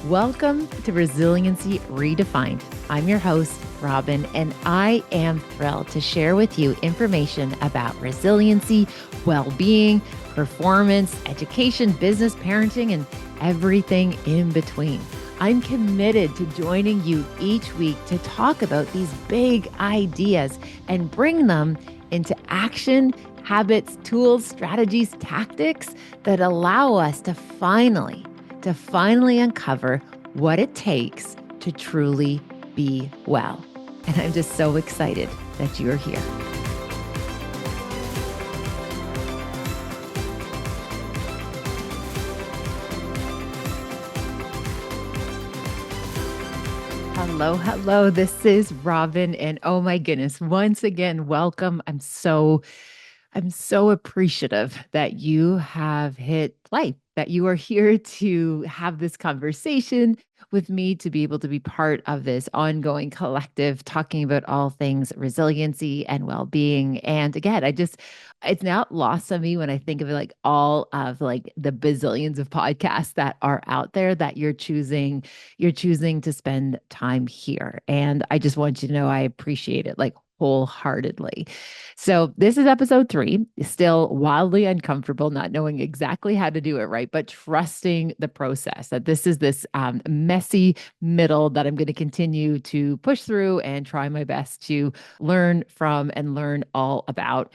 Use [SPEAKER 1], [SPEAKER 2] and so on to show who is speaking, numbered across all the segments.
[SPEAKER 1] Welcome to Resiliency Redefined. I'm your host, Robyne, and I am thrilled to share with you information about resiliency, well-being, performance, education, business, parenting, and everything in between. I'm committed to joining you each week to talk about these big ideas and bring them into action, habits, tools, strategies, tactics that allow us to finally uncover what it takes to truly be well. And I'm just so excited that you're here. Hello. This is Robyne. And oh my goodness, once again, welcome. I'm so appreciative that you have hit play, that you are here to have this conversation with me, to be able to be part of this ongoing collective, talking about all things resiliency and well-being. And again, it's not lost on me when I think of it, like all of like the bazillions of podcasts that are out there that you're choosing to spend time here. And I just want you to know I appreciate it like wholeheartedly. So this is episode 3, still wildly uncomfortable, not knowing exactly how to do it right, but trusting the process, that this is this messy middle that I'm going to continue to push through and try my best to learn from and learn all about.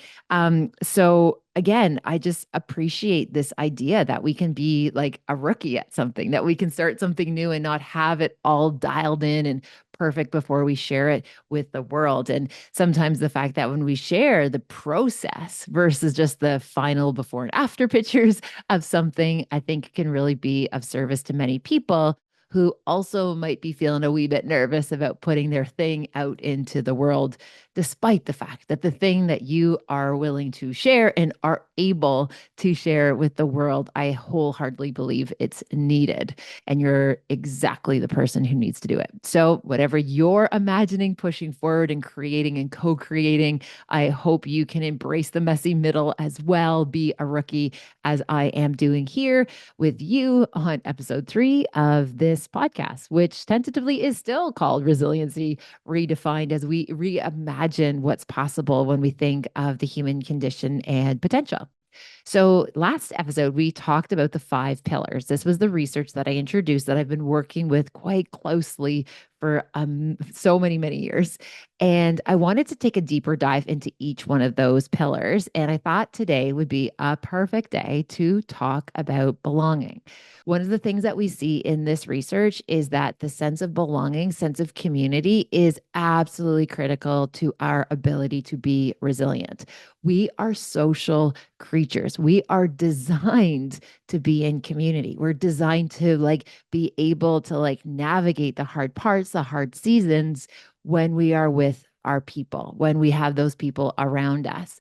[SPEAKER 1] So again, I just appreciate this idea that we can be like a rookie at something, that we can start something new and not have it all dialed in and perfect before we share it with the world. And sometimes the fact that when we share the process versus just the final before and after pictures of something, I think can really be of service to many people who also might be feeling a wee bit nervous about putting their thing out into the world, despite the fact that the thing that you are willing to share and are able to share with the world, I wholeheartedly believe it's needed. And you're exactly the person who needs to do it. So whatever you're imagining, pushing forward and creating and co-creating, I hope you can embrace the messy middle as well, be a rookie as I am doing here with you on episode 3 of this podcast, which tentatively is still called Resiliency Redefined, as we reimagine what's possible when we think of the human condition and potential. So, last episode, we talked about the 5 pillars. This was the research that I introduced that I've been working with quite closely for so many years. And I wanted to take a deeper dive into each one of those pillars. And I thought today would be a perfect day to talk about belonging. One of the things that we see in this research is that the sense of belonging, sense of community is absolutely critical to our ability to be resilient. We are social creatures. We are designed to be in community. We're designed to like be able to like navigate the hard parts, the hard seasons when we are with our people, when we have those people around us.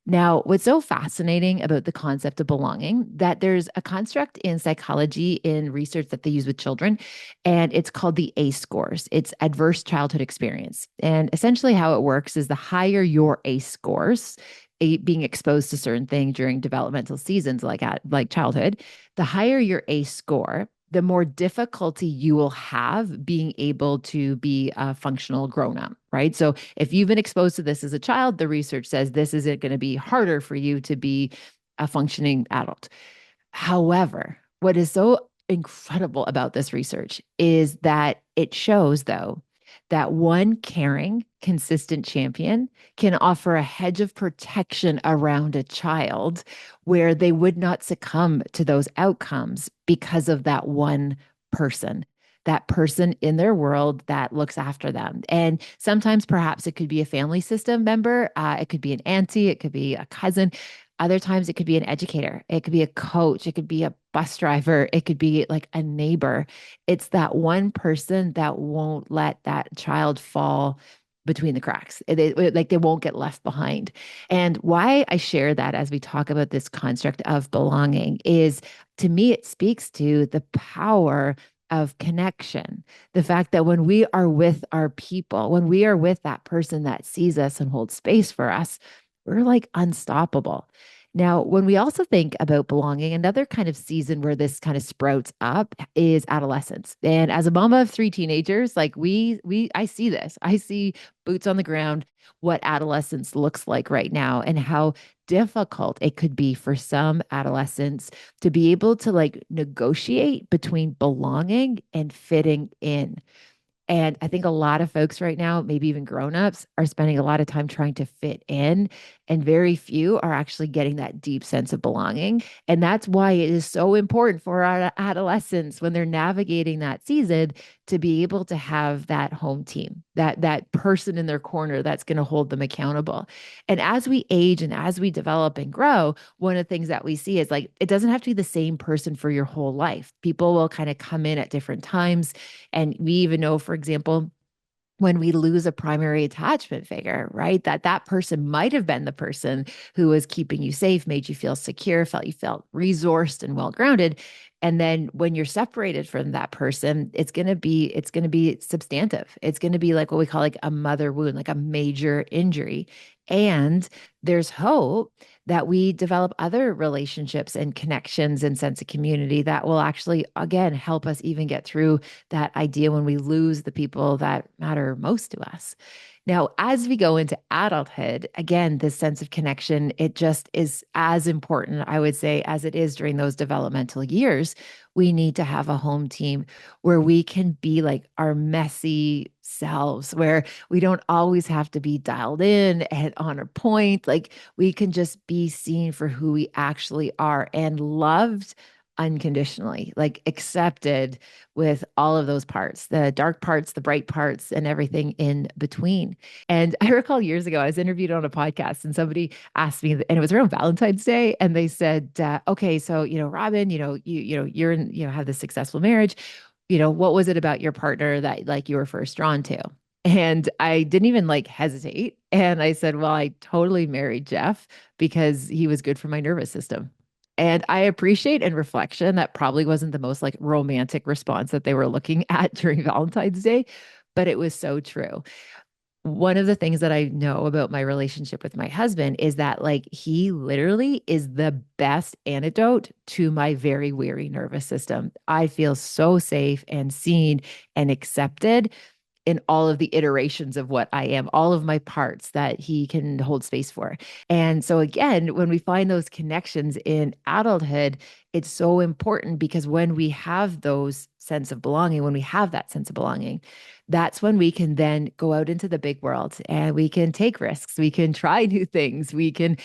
[SPEAKER 1] Now, what's so fascinating about the concept of belonging, that there's a construct in psychology in research that they use with children, and it's called the ACE scores. It's adverse childhood experience. And essentially how it works is the higher your ACE scores, being exposed to certain things during developmental seasons like childhood, the higher your ACE score, the more difficulty you will have being able to be a functional grown-up, right? So if you've been exposed to this as a child, the research says this is going to be harder for you to be a functioning adult. However, what is so incredible about this research is that it shows, though, that one caring, consistent champion can offer a hedge of protection around a child where they would not succumb to those outcomes because of that one person. That person in their world that looks after them. And sometimes perhaps it could be a family system member, it could be an auntie, it could be a cousin. Other times it could be an educator, it could be a coach, it could be a bus driver, it could be like a neighbor. It's that one person that won't let that child fall between the cracks. Like they won't get left behind. And why I share that as we talk about this construct of belonging is, to me, it speaks to the power of connection. The fact that when we are with our people, when we are with that person that sees us and holds space for us, we're like unstoppable. Now, when we also think about belonging, another kind of season where this kind of sprouts up is adolescence. And as a mama of three teenagers, like I see this. I see boots on the ground, what adolescence looks like right now, and how difficult it could be for some adolescents to be able to like negotiate between belonging and fitting in. And I think a lot of folks right now, maybe even grown-ups, are spending a lot of time trying to fit in, and very few are actually getting that deep sense of belonging. And that's why it is so important for our adolescents when they're navigating that season to be able to have that home team, that person in their corner that's going to hold them accountable. And as we age and as we develop and grow, one of the things that we see is like it doesn't have to be the same person for your whole life. People will kind of come in at different times, and we even know, for example, when we lose a primary attachment figure, right? That person might have been the person who was keeping you safe, made you feel secure, felt you felt resourced and well grounded. And then when you're separated from that person, it's going to be substantive. It's going to be like what we call like a mother wound, like a major injury. And there's hope that we develop other relationships and connections and sense of community that will actually, again, help us even get through that idea when we lose the people that matter most to us. Now, as we go into adulthood, again, this sense of connection, it just is as important, I would say, as it is during those developmental years. We need to have a home team where we can be like our messy selves, where we don't always have to be dialed in and on a point. Like we can just be seen for who we actually are and loved unconditionally, like accepted with all of those parts, the dark parts, the bright parts, and everything in between. And I recall years ago, I was interviewed on a podcast and somebody asked me, and it was around Valentine's Day, and they said, okay, so, Robyne, you're in, have this successful marriage. What was it about your partner that like you were first drawn to? And I didn't even like hesitate. And I said, well, I totally married Jeff because he was good for my nervous system. And I appreciate in reflection that probably wasn't the most like romantic response that they were looking at during Valentine's Day, but it was so true. One of the things that I know about my relationship with my husband is that like he literally is the best antidote to my very weary nervous system. I feel so safe and seen and accepted in all of the iterations of what I am, all of my parts that he can hold space for. And so, again, when we find those connections in adulthood, it's so important because when we have those sense of belonging, when we have that sense of belonging, that's when we can then go out into the big world and we can take risks. We can try new things. We can,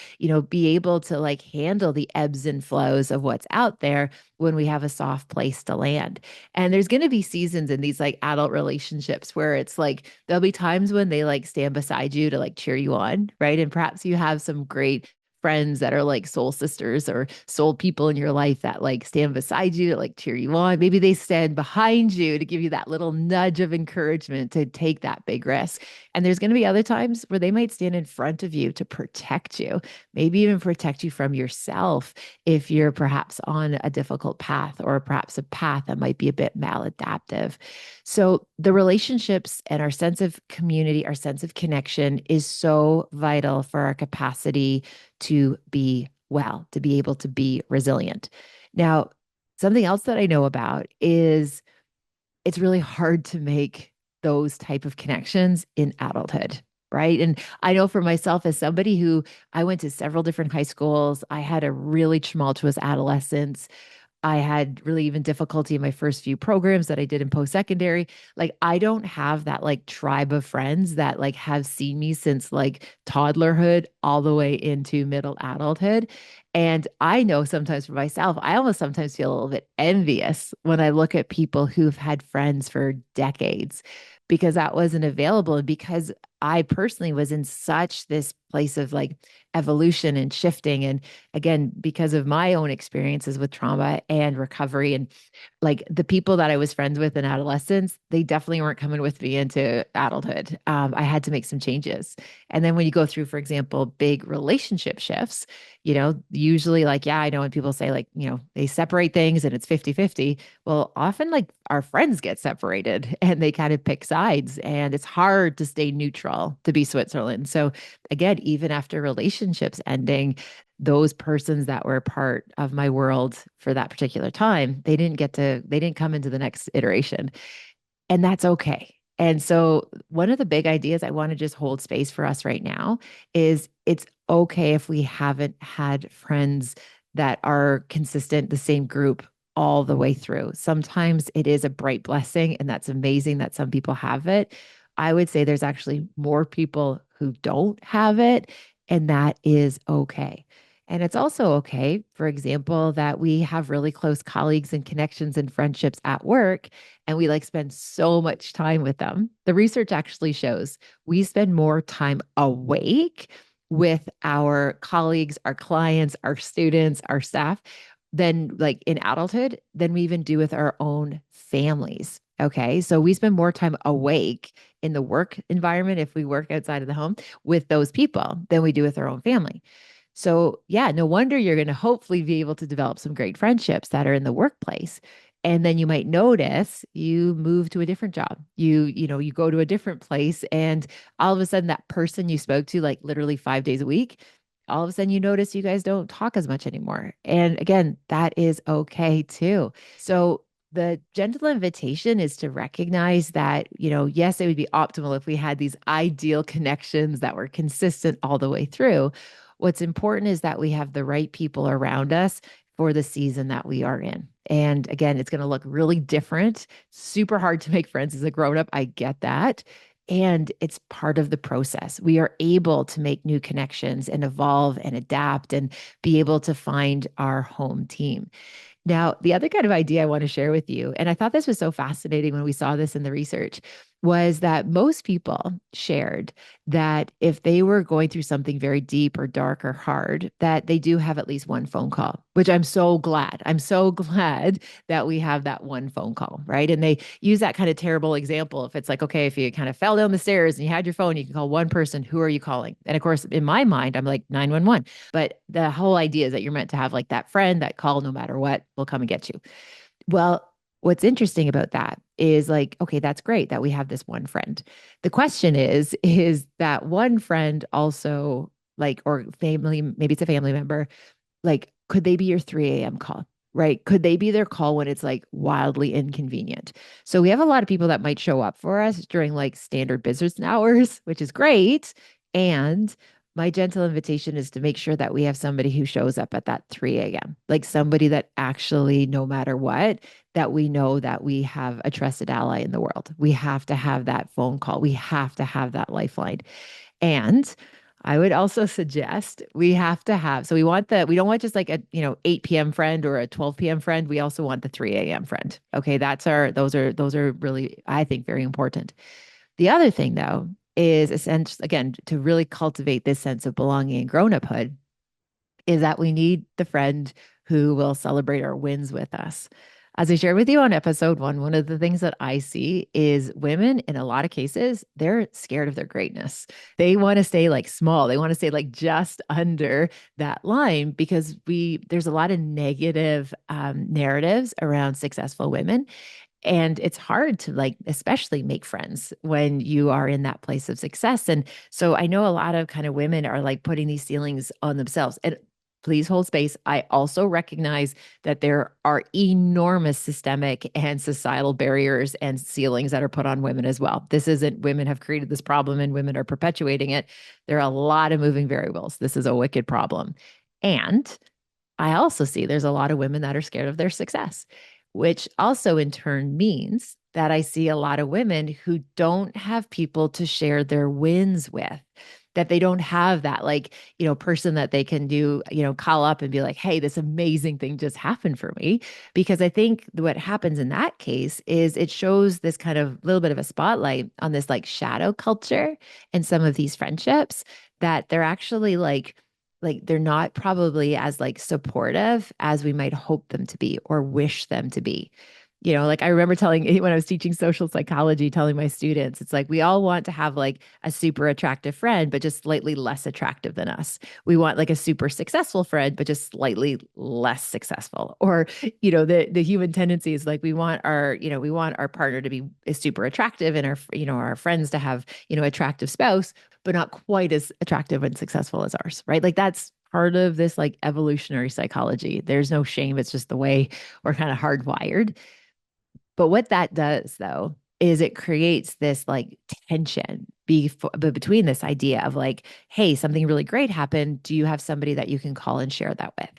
[SPEAKER 1] be able to like handle the ebbs and flows of what's out there when we have a soft place to land. And there's going to be seasons in these like adult relationships where it's like there'll be times when they like stand beside you to like cheer you on, right? And perhaps you have some great friends that are like soul sisters or soul people in your life that like stand beside you to like cheer you on. Maybe they stand behind you to give you that little nudge of encouragement to take that big risk. And there's going to be other times where they might stand in front of you to protect you, maybe even protect you from yourself if you're perhaps on a difficult path or perhaps a path that might be a bit maladaptive. So the relationships and our sense of community, our sense of connection is so vital for our capacity to be well, to be able to be resilient. Now, something else that I know about is it's really hard to make those type of connections in adulthood. Right. And I know for myself, as somebody who I went to several different high schools, I had a really tumultuous adolescence. I had really even difficulty in my first few programs that I did in post-secondary. Like I don't have that like tribe of friends that like have seen me since like toddlerhood all the way into middle adulthood. And I know sometimes for myself, I almost sometimes feel a little bit envious when I look at people who've had friends for decades because that wasn't available and because I personally was in such this place of like evolution and shifting. And again, because of my own experiences with trauma and recovery and like the people that I was friends with in adolescence, they definitely weren't coming with me into adulthood. I had to make some changes. And then when you go through, for example, big relationship shifts, usually like, yeah, I know when people say like, they separate things and it's 50-50. Well, often like our friends get separated and they kind of pick sides and it's hard to stay neutral to be Switzerland. So again, even after relationships ending, those persons that were part of my world for that particular time, they didn't come into the next iteration. And that's okay. And so, one of the big ideas I want to just hold space for us right now is it's okay if we haven't had friends that are consistent, the same group all the way through. Sometimes it is a bright blessing, and that's amazing that some people have it. I would say there's actually more people who don't have it, and that is okay. And it's also okay, for example, that we have really close colleagues and connections and friendships at work and we like spend so much time with them. The research actually shows we spend more time awake with our colleagues, our clients, our students, our staff than like in adulthood than we even do with our own families. Okay. So we spend more time awake in the work environment if we work outside of the home with those people than we do with our own family. So, yeah, no wonder you're going to hopefully be able to develop some great friendships that are in the workplace. And then you might notice you move to a different job. You go to a different place and all of a sudden that person you spoke to like literally 5 days a week, all of a sudden you notice you guys don't talk as much anymore. And again, that is okay too. So the gentle invitation is to recognize that, yes, it would be optimal if we had these ideal connections that were consistent all the way through. What's important is that we have the right people around us for the season that we are in. And again, it's going to look really different. Super hard to make friends as a grown up. I get that. And it's part of the process. We are able to make new connections and evolve and adapt and be able to find our home team. Now, the other kind of idea I want to share with you, and I thought this was so fascinating when we saw this in the research, was that most people shared that if they were going through something very deep or dark or hard, that they do have at least one phone call, which I'm so glad. I'm so glad that we have that one phone call, right? And they use that kind of terrible example. If it's like, okay, if you kind of fell down the stairs and you had your phone, you can call one person, who are you calling? And of course, in my mind, I'm like 911. But the whole idea is that you're meant to have like that friend that call no matter what will come and get you. Well, what's interesting about that is like, okay, that's great that we have this one friend. The question is that one friend also like, or family, maybe it's a family member, like, could they be your 3 a.m. call? Right? Could they be their call when it's like wildly inconvenient? So we have a lot of people that might show up for us during like standard business hours, which is great. And my gentle invitation is to make sure that we have somebody who shows up at that 3 a.m., like somebody that actually, no matter what, that we know that we have a trusted ally in the world. We have to have that phone call. We have to have that lifeline. And I would also suggest we have to have, so we don't want just like a, 8 p.m. friend or a 12 p.m. friend. We also want the 3 a.m. friend. Okay. Those are really, I think, very important. The other thing though is essentially, again, to really cultivate this sense of belonging and grown-uphood is that we need the friend who will celebrate our wins with us. As I shared with you on episode one of the things that I see is women, in a lot of cases, they're scared of their greatness. They want to stay like small. They want to stay like just under that line because there's a lot of negative narratives around successful women. And it's hard to like, especially make friends when you are in that place of success. And so I know a lot of kind of women are like putting these ceilings on themselves. And please hold space. I also recognize that there are enormous systemic and societal barriers and ceilings that are put on women as well. This isn't women have created this problem and women are perpetuating it. There are a lot of moving variables. This is a wicked problem. And I also see there's a lot of women that are scared of their success, which also in turn means that I see a lot of women who don't have people to share their wins with, that they don't have that like, person that they can do, call up and be like, hey, this amazing thing just happened for me. Because I think what happens in that case is it shows this kind of little bit of a spotlight on this like shadow culture and some of these friendships that they're actually like they're not probably as like supportive as we might hope them to be or wish them to be. Like I remember telling when I was teaching social psychology, telling my students, it's like we all want to have like a super attractive friend, but just slightly less attractive than us. We want like a super successful friend, but just slightly less successful. Or, the human tendency is like we want our partner to be super attractive and our friends to have, attractive spouse, but not quite as attractive and successful as ours, right? Like that's part of this like evolutionary psychology. There's no shame. It's just the way we're kind of hardwired. But what that does, though, is it creates this like tension between this idea of like, hey, something really great happened. Do you have somebody that you can call and share that with?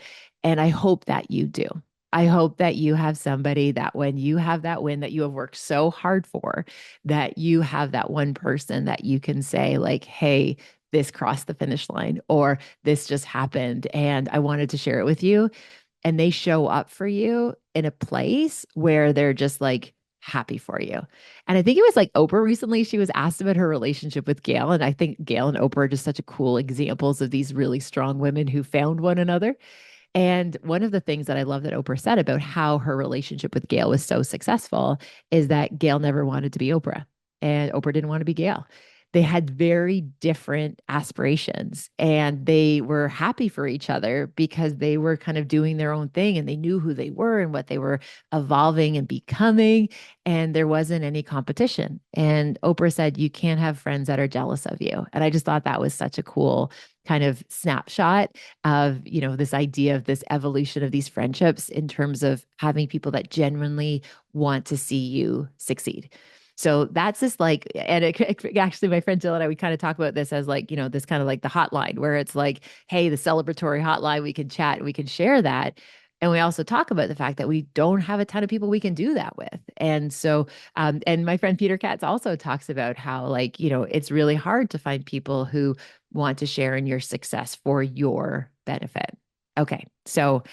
[SPEAKER 1] And I hope that you do. I hope that you have somebody that when you have that win that you have worked so hard for, that you have that one person that you can say, like, hey, this crossed the finish line, or this just happened and I wanted to share it with you, and they show up for you in a place where they're just like happy for you. And I think it was like Oprah recently, she was asked about her relationship with Gail. And I think Gail and Oprah are just such a cool examples of these really strong women who found one another. And one of the things that I love that Oprah said about how her relationship with Gail was so successful is that Gail never wanted to be Oprah and Oprah didn't want to be Gail. They had very different aspirations and they were happy for each other because they were kind of doing their own thing and they knew who they were and what they were evolving and becoming. And there wasn't any competition. And Oprah said, you can't have friends that are jealous of you. And I just thought that was such a cool kind of snapshot of, this idea of this evolution of these friendships in terms of having people that genuinely want to see you succeed. So that's just like, and actually, my friend Jill and I, we kind of talk about this as like, this kind of like the hotline where it's like, hey, the celebratory hotline, we can chat, we can share that. And we also talk about the fact that we don't have a ton of people we can do that with. And so, and my friend Peter Katz also talks about how, like, it's really hard to find people who want to share in your success for your benefit. Okay. So,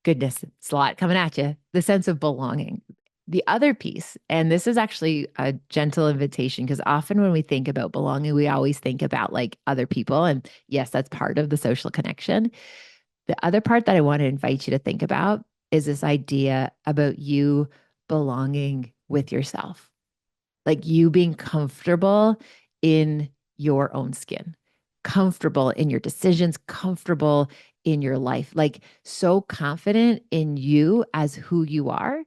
[SPEAKER 1] goodness, it's a lot coming at you. The sense of belonging. The other piece, and this is actually a gentle invitation because often when we think about belonging, we always think about like other people. And yes, that's part of the social connection. The other part that I want to invite you to think about is this idea about you belonging with yourself, like you being comfortable in your own skin, comfortable in your decisions, comfortable in your life, like so confident in you as who you are.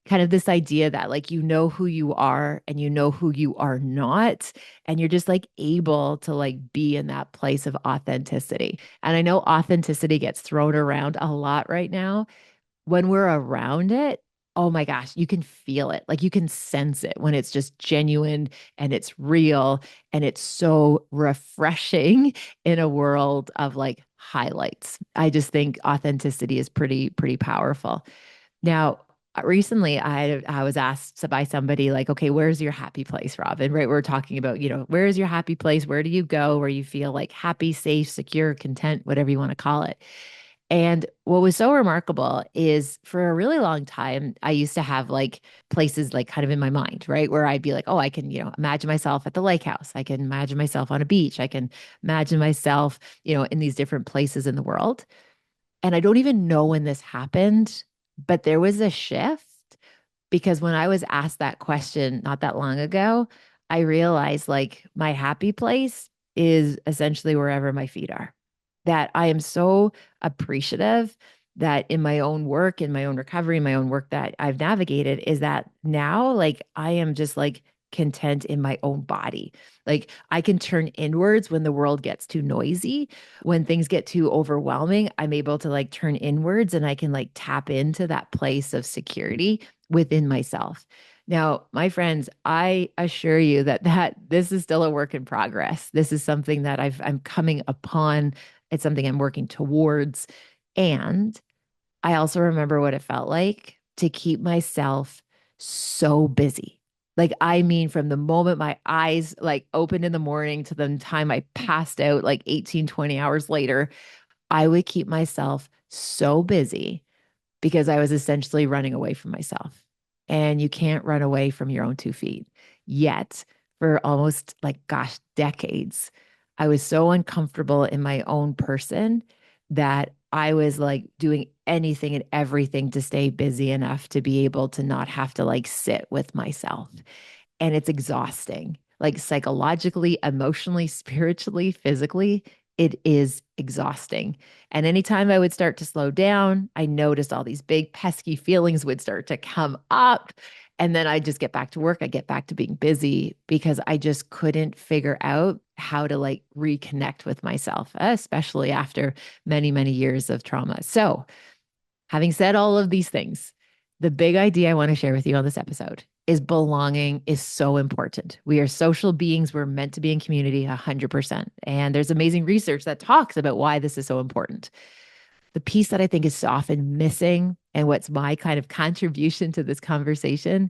[SPEAKER 1] Kind of this idea that like you know who you are and you know who you are not, and you're just like able to like be in that place of authenticity. And I know authenticity gets thrown around a lot right now. When we're around it, oh my gosh, you can feel it. Like you can sense it when it's just genuine and it's real and it's so refreshing in a world of like highlights. I just think authenticity is pretty powerful. Now, recently I was asked by somebody like, okay, where's your happy place, Robin? Right? We're talking about, where is your happy place? Where do you go where you feel like happy, safe, secure, content, whatever you want to call it? And what was so remarkable is for a really long time, I used to have like places like kind of in my mind, right? Where I'd be like, oh, I can, imagine myself at the lake house. I can imagine myself on a beach. I can imagine myself, in these different places in the world. And I don't even know when this happened, but there was a shift because when I was asked that question not that long ago, I realized like my happy place is essentially wherever my feet are. That I am so appreciative that in my own work, in my own recovery, in my own work that I've navigated, is that now like I am just like content in my own body. Like I can turn inwards when the world gets too noisy, when things get too overwhelming, I'm able to like turn inwards and I can like tap into that place of security within myself. Now, my friends, I assure you that this is still a work in progress. This is something that I'm coming upon. It's something I'm working towards. And I also remember what it felt like to keep myself so busy. Like, I mean, from the moment my eyes like opened in the morning to the time I passed out, like 18, 20 hours later, I would keep myself so busy because I was essentially running away from myself. And you can't run away from your own 2 feet. Yet, for almost like, gosh, decades, I was so uncomfortable in my own person that I was like doing anything and everything to stay busy enough to be able to not have to like sit with myself. And it's exhausting, like psychologically, emotionally, spiritually, physically. It is exhausting. And anytime I would start to slow down, I noticed all these big pesky feelings would start to come up. And then I just get back to work. I get back to being busy because I just couldn't figure out how to like reconnect with myself, especially after many, many years of trauma. So, having said all of these things, the big idea I want to share with you on this episode is belonging is so important. We are social beings. We're meant to be in community 100%. And there's amazing research that talks about why this is so important. The piece that I think is often missing, and what's my kind of contribution to this conversation,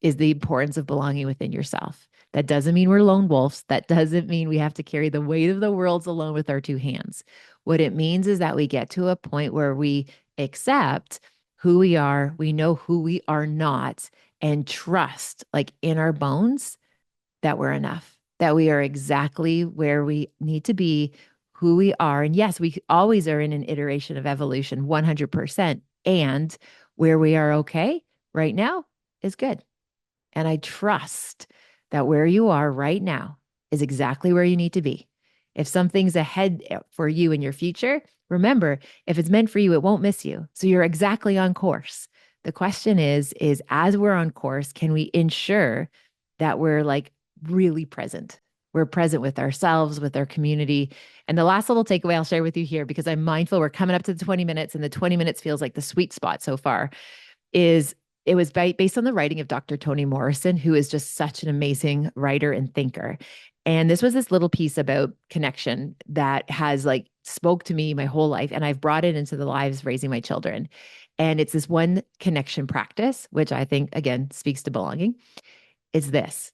[SPEAKER 1] is the importance of belonging within yourself. That doesn't mean we're lone wolves. That doesn't mean we have to carry the weight of the world alone with our two hands. What it means is that we get to a point where we accept who we are, we know who we are not, and trust, like in our bones, that we're enough, that we are exactly where we need to be, who we are. And yes, we always are in an iteration of evolution, 100%. And where we are okay right now is good. And I trust that where you are right now is exactly where you need to be. If something's ahead for you in your future, remember, if it's meant for you, it won't miss you. So you're exactly on course. The question is as we're on course, can we ensure that we're like really present? We're present with ourselves, with our community. And the last little takeaway I'll share with you here, because I'm mindful we're coming up to the 20 minutes and the 20 minutes feels like the sweet spot so far, is it was based on the writing of Dr. Toni Morrison, who is just such an amazing writer and thinker. And this was this little piece about connection that has like spoke to me my whole life. And I've brought it into the lives raising my children. And it's this one connection practice, which I think, again, speaks to belonging. It's this: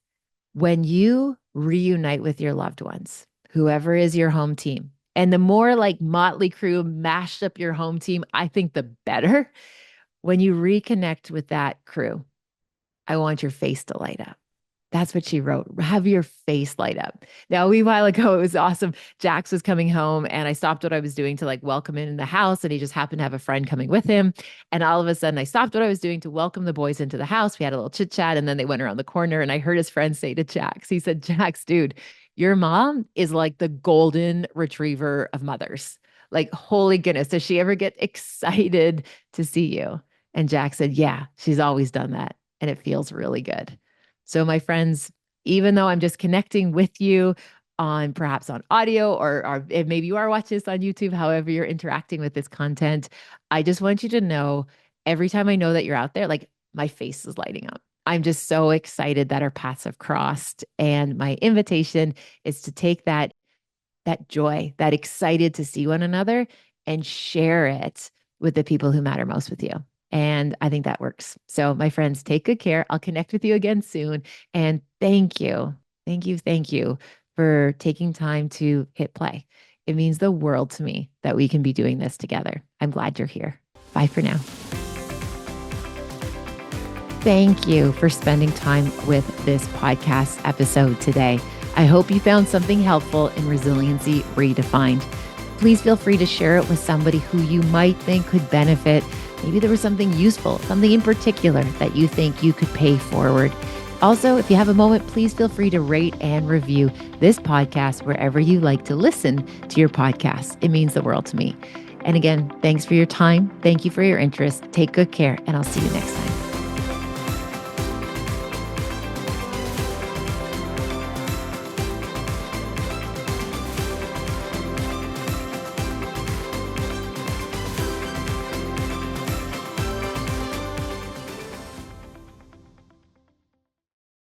[SPEAKER 1] when you reunite with your loved ones, whoever is your home team, and the more like motley crew mashed up your home team, I think the better. When you reconnect with that crew, I want your face to light up. That's what she wrote. Have your face light up. Now, a wee while ago, it was awesome. Jax was coming home and I stopped what I was doing to like welcome him in the house. And he just happened to have a friend coming with him. And all of a sudden I stopped what I was doing to welcome the boys into the house. We had a little chit chat and then they went around the corner and I heard his friend say to Jax, he said, "Jax, dude, your mom is like the golden retriever of mothers. Like, holy goodness, does she ever get excited to see you?" And Jack said, "Yeah, she's always done that. And it feels really good." So, my friends, even though I'm just connecting with you on perhaps on audio or maybe you are watching this on YouTube, however you're interacting with this content, I just want you to know every time I know that you're out there, like my face is lighting up. I'm just so excited that our paths have crossed. And my invitation is to take that joy, that excited to see one another and share it with the people who matter most with you. And I think that works. So, my friends, take good care. I'll connect with you again soon. And thank you. Thank you. Thank you for taking time to hit play. It means the world to me that we can be doing this together. I'm glad you're here. Bye for now. Thank you for spending time with this podcast episode today. I hope you found something helpful in Resiliency Redefined. Please feel free to share it with somebody who you might think could benefit. Maybe there was something useful, something in particular that you think you could pay forward. Also, if you have a moment, please feel free to rate and review this podcast wherever you like to listen to your podcast. It means the world to me. And again, thanks for your time. Thank you for your interest. Take good care, and I'll see you next time.